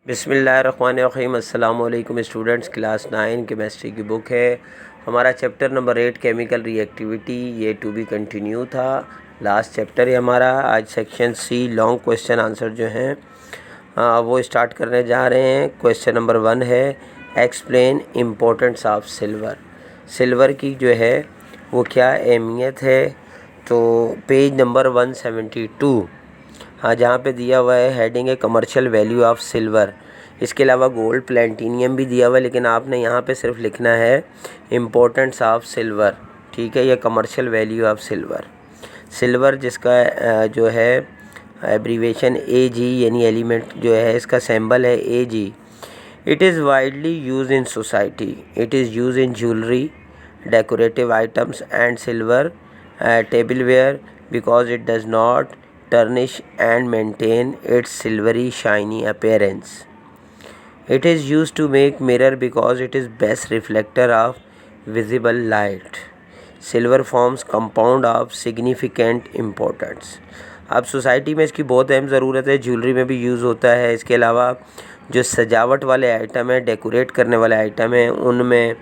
बिस्मिल्लाहिर्रहमानिर्रहीम। अस्सलाम वालेकुम स्टूडेंट्स। क्लास 9 केमिस्ट्री की बुक है। हमारा चैप्टर नंबर 8 केमिकल रिएक्टिविटी, ये टू बी कंटिन्यू था। लास्ट चैप्टर है हमारा। आज section C long question answer जो हैं वो स्टार्ट करने जा रहे हैं। क्वेश्चन नंबर 1 है explain importance of silver. Silver की जो है वो क्या अहमियत है। तो पेज नंबर 172 हाँ, जहाँ पे दिया हुआ है हेडिंग है कमर्शियल वैल्यू ऑफ सिल्वर। इसके अलावा गोल्ड प्लेटिनियम भी दिया हुआ है, लेकिन आपने यहाँ पे सिर्फ लिखना है इम्पोर्टेंस ऑफ सिल्वर। ठीक है, ये commercial value of silver. Silver जिसका जो है एब्रीवेशन AG यानी एलिमेंट जो है इसका सिंबल है AG। It is widely use in society. It is use in jewellery, decorative items and silver tableware because it does not tarnish and maintain its silvery shiny appearance. It is used to make mirror because it is best reflector of visible light. Silver forms compound of significant importance. अब society में इसकी बहुत अहम ज़रूरत है। Jewellery में भी use होता है। इसके अलावा जो सजावट वाले आइटम है, डेकोरेट करने वाले आइटम हैं उनमें।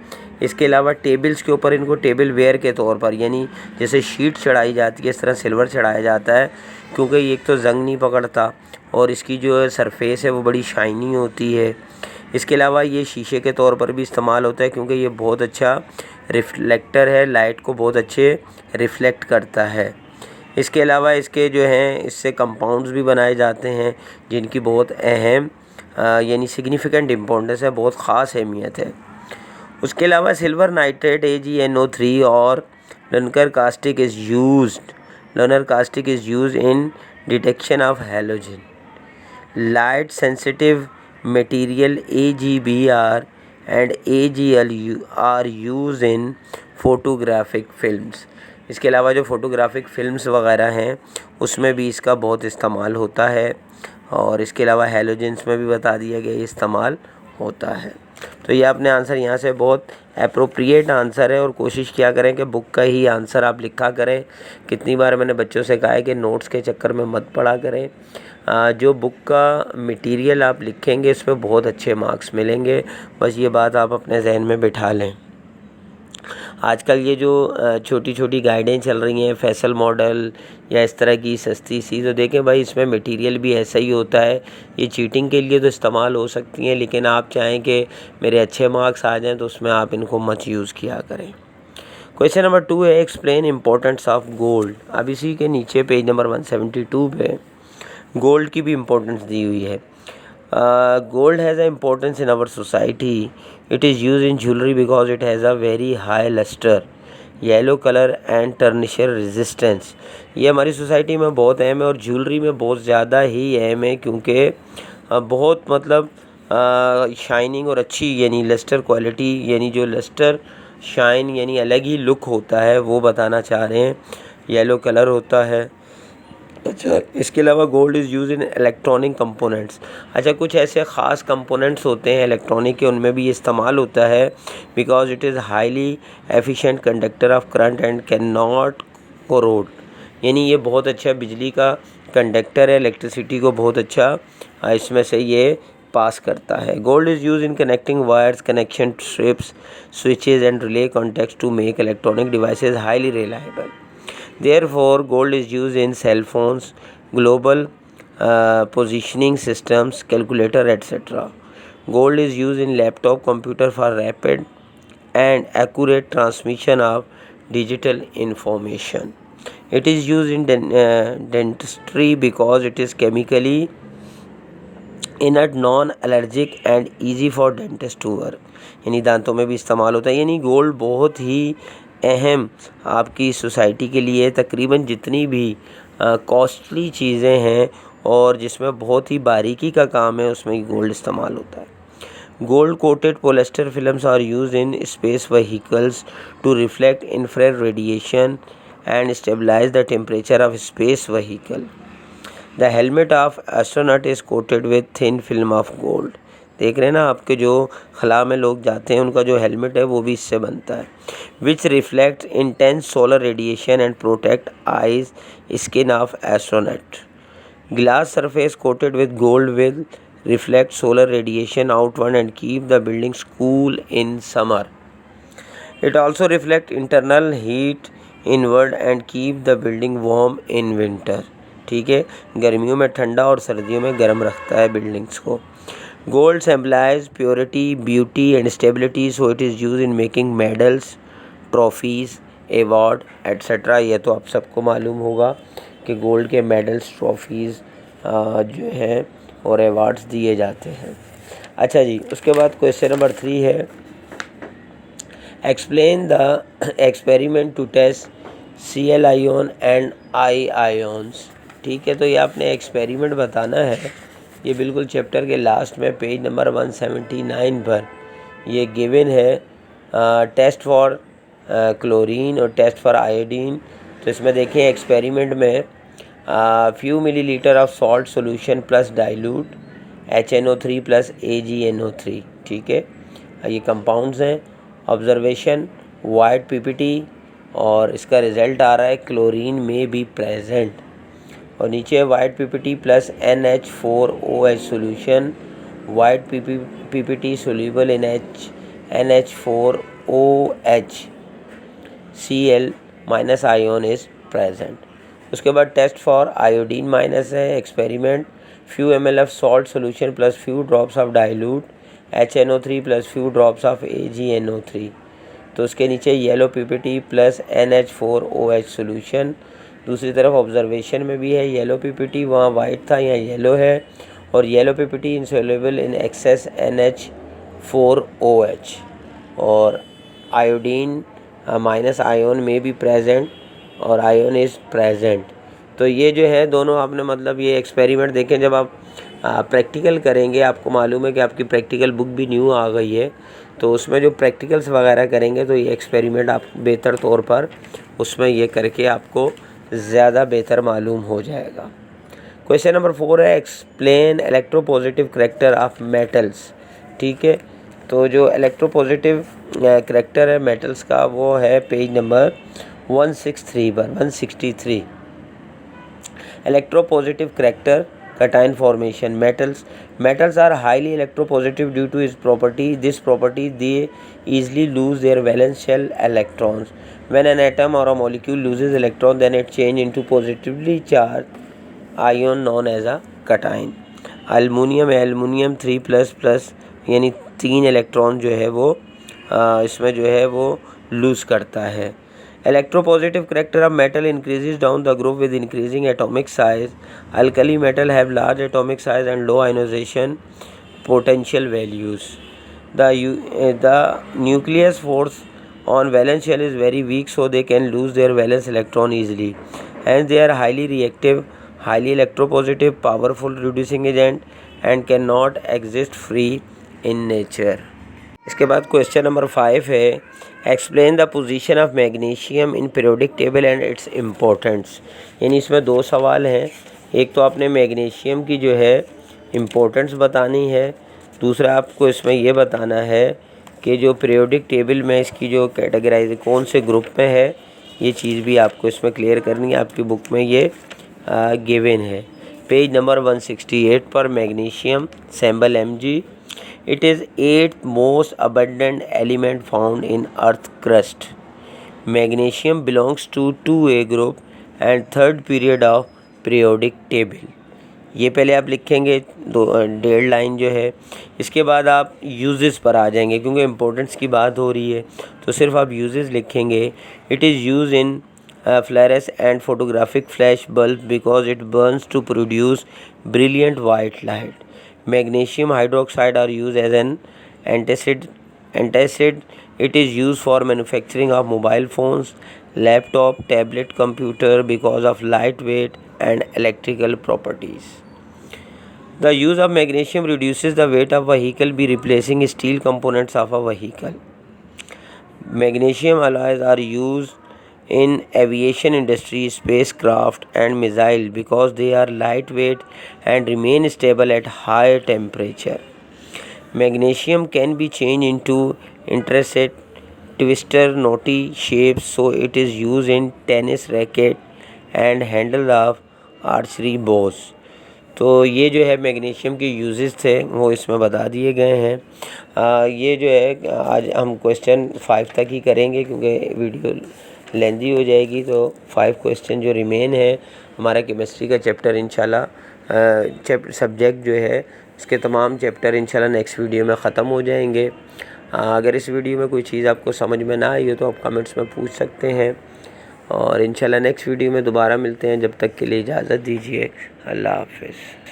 इसके अलावा टेबल्स के ऊपर इनको टेबल वेयर के तौर पर, यानी जैसे शीट चढ़ाई जाती है इस तरह सिल्वर चढ़ाया जाता है, क्योंकि एक तो जंग नहीं पकड़ता और इसकी जो सरफेस है वो बड़ी शाइनी होती है। इसके अलावा ये शीशे के तौर पर भी इस्तेमाल होता है, क्योंकि ये बहुत अच्छा रिफ्लेक्टर है, लाइट को बहुत अच्छे रिफ्लेक्ट करता है। इसके अलावा इसके जो हैं इससे कंपाउंड्स भी बनाए जाते हैं जिनकी बहुत अहम यानी सिग्निफिकेंट इम्पोर्टेंस है, बहुत ख़ास अहमियत है। उसके अलावा सिल्वर नाइट्रेट AgNO3 और lunar caustic is used. Lunar caustic is use in detection of halogen. Light sensitive material AgBr and AgL are use in photographic films. इसके अलावा जो फोटोग्राफिक फिल्म्स वगैरह हैं उसमें भी इसका बहुत इस्तेमाल होता है, और इसके अलावा हैलोजेंस में भी बता दिया गया इस्तेमाल होता है। तो ये अपने आंसर यहाँ से बहुत अप्रोप्रिएट आंसर है, और कोशिश किया करें कि बुक का ही आंसर आप लिखा करें। कितनी बार मैंने बच्चों से कहा है कि नोट्स के चक्कर में मत पढ़ा करें। जो बुक का मटेरियल आप लिखेंगे इस पर बहुत अच्छे मार्क्स मिलेंगे। बस ये बात आप अपने जहन में बिठा लें। आजकल ये जो छोटी छोटी गाइडें चल रही हैं, फैसल मॉडल या इस तरह की सस्ती सी, तो देखें भाई इसमें मटेरियल भी ऐसा ही होता है। ये चीटिंग के लिए तो इस्तेमाल हो सकती हैं, लेकिन आप चाहें कि मेरे अच्छे मार्क्स आ जाएं तो उसमें आप इनको मत यूज़ किया करें। क्वेश्चन नंबर 2 है एक्सप्लेन इम्पोर्टेंस ऑफ गोल्ड। अब इसी के नीचे पेज नंबर 172 पे गोल्ड की भी इम्पोर्टेंस दी हुई है। Gold has an importance in our society. It is used in jewelry because it has a very high luster, yellow color and tarnisher resistance. ये हमारी सोसाइटी में बहुत अहम है और ज्वेलरी में बहुत ज़्यादा ही अहम है, क्योंकि बहुत मतलब शाइनिंग और अच्छी यानी लस्टर क्वालिटी, यानी जो लस्टर शाइन यानी अलग ही लुक होता है वो बताना चाह रहे हैं। येलो कलर होता है। अच्छा, इसके अलावा gold is use in electronic components. अच्छा, कुछ ऐसे ख़ास कंपोनेंट्स होते हैं इलेक्ट्रॉनिक के, उनमें भी ये इस्तेमाल होता है। Because it is highly efficient conductor of current and can not corrode. यानी ये बहुत अच्छा बिजली का कंडक्टर है, इलेक्ट्रिसिटी को बहुत अच्छा इसमें से ये पास करता है। Gold is use in connecting wires, connection strips, switches and relay contacts to make electronic devices highly reliable. Therefore, gold is used in cell phones, global positioning systems, calculator, etc. Gold is used in laptop computer for rapid and accurate transmission of digital information. It is used in dentistry because it is chemically inert, non-allergic and easy for dentist to work. यानी दांतों में भी इस्तेमाल होता है। यानी gold बहुत ही अहम आपकी सोसाइटी के लिए, तकरीबन जितनी भी कॉस्टली चीज़ें हैं और जिसमें बहुत ही बारीकी का काम है उसमें गोल्ड इस्तेमाल होता है। Gold coated polyester films are use in space vehicles to reflect infrared radiation and stabilize the temperature of space vehicle. The helmet of astronaut is coated with thin film of gold. देख रहे हैं ना, आपके जो खला में लोग जाते हैं उनका जो हेलमेट है वो भी इससे बनता है। Which reflect intense solar radiation and protect eyes skin of astronaut. Glass surface coated with gold will reflect solar radiation outward and keep the buildings cool in summer. It also reflect internal heat inward and keep the building warm in winter. ठीक है, गर्मियों में ठंडा और सर्दियों में गर्म रखता है बिल्डिंग्स को. Gold symbolize purity, beauty and stability, so it is used in making medals, trophies, award etcetera. ये तो आप सबको मालूम होगा कि गोल्ड के मेडल्स, ट्रॉफीज़ जो हैं और अवार्ड्स दिए जाते हैं. अच्छा जी, उसके बाद क्वेश्चन नंबर 3 है, explain the experiment to test Cl ion and I ions. ठीक है, तो ये आपने एक्सपेरिमेंट बताना है. ये बिल्कुल चैप्टर के लास्ट में पेज नंबर 179 पर ये गिवन है. टेस्ट फॉर क्लोरीन और टेस्ट फॉर आयोडीन. तो इसमें देखें एक्सपेरिमेंट में few millilitre of salt solution plus dilute HNO3 plus AgNO3. ठीक है, ये कंपाउंड्स हैं. ऑब्जर्वेशन वाइट PPT और इसका रिज़ल्ट आ रहा है क्लोरीन में भी प्रेजेंट. और नीचे white PPT plus NH4OH solution, white PPT soluble in NH4OH Cl minus ion is present. उसके बाद टेस्ट फॉर आयोडीन माइनस है. Experiment few ml of salt solution plus few drops of dilute HNO3 plus few drops of AgNO3. तो उसके नीचे yellow PPT plus NH4OH solution. दूसरी तरफ observation में भी है येलो PPT, वहाँ वाइट था, यहाँ येलो है. और yellow PPT insoluble in excess NH4OH. और आयोडीन माइनस आयोन में भी प्रेजेंट और आयोन इज़ प्रेजेंट. तो ये जो है दोनों आपने मतलब ये एक्सपेरिमेंट देखें. जब आप प्रैक्टिकल करेंगे, आपको मालूम है कि आपकी प्रैक्टिकल बुक भी न्यू आ गई है, तो उसमें जो प्रैक्टिकल्स वगैरह करेंगे तो ये एक्सपेरिमेंट आप बेहतर तौर पर उसमें ये करके आपको ज़्यादा बेहतर मालूम हो जाएगा. क्वेश्चन नंबर 4 है, explain electropositive character of metals. ठीक है, तो जो इलेक्ट्रोपॉजिटिव करैक्टर है मेटल्स का वो है पेज नंबर 163 पर 163. Electropositive character cation formation. Metals are highly electropositive due to its property. This property, they easily lose their valence shell electrons. When an atom or a molecule loses electron, then it change into positively charged ion known as a cation. Aluminium है, aluminium 3++ यानी 3 electron जो है वो इसमें जो है वो loose करता है. Electropositive character of metal increases down the group with increasing atomic size. Alkali metal have large atomic size and low ionization potential values. The nucleus force on valence shell is very weak, so they can lose their valence electron easily. Hence they are highly reactive, highly electropositive, powerful reducing agent and cannot exist free in nature. इसके बाद question number 5 है, explain the position of magnesium in periodic table and its importance. यानी इसमें 2 सवाल हैं. एक तो आपने मैग्नीशियम की जो है इम्पोर्टेंस बतानी है, दूसरा आपको इसमें ये बताना है कि जो पीरियोडिक टेबल में इसकी जो कैटेगराइज कौन से ग्रुप में है, ये चीज़ भी आपको इसमें क्लियर करनी है. आपकी बुक में ये गिवन है पेज नंबर 168 पर. Magnesium symbol Mg. It is 8th most abundant element found in earth crust. Magnesium belongs to 2A group and third period of periodic table. ये पहले आप लिखेंगे 1.5 लाइन जो है. इसके बाद आप यूजेस पर आ जाएंगे क्योंकि इम्पोर्टेंस की बात हो रही है, तो सिर्फ आप यूजेस लिखेंगे. It is use in flares and photographic flash bulb because it burns to produce brilliant white light. Magnesium hydroxide are used as an antacid. It is used for manufacturing of mobile phones, laptop, tablet, computer because of lightweight and electrical properties. The use of magnesium reduces the weight of vehicle by replacing steel components of a vehicle. Magnesium alloys are used in aviation industry, spacecraft and missile because they are lightweight and remain stable at high temperature. Magnesium can be changed into intricate twister knotty shapes, so it is used in tennis racket and handle of archery bows. तो ये जो है magnesium के uses थे वो इसमें बता दिए गए हैं। ये जो है आज हम क्वेश्चन 5 तक ही करेंगे क्योंकि वीडियो लेंदी हो जाएगी। तो 5 क्वेश्चन जो रिमेन है हमारा केमिस्ट्री का चैप्टर इंशाल्लाह सब्जेक्ट जो है इसके तमाम चैप्टर इंशाल्लाह नेक्स्ट वीडियो में ख़त्म हो जाएंगे। अगर इस वीडियो में कोई चीज़ आपको समझ में ना आई हो तो आप कमेंट्स में पूछ सकते हैं और इंशाल्लाह नेक्स्ट वीडियो में दोबारा मिलते हैं। जब तक के लिए इजाज़त दीजिए। अल्लाह हाफ़िज़।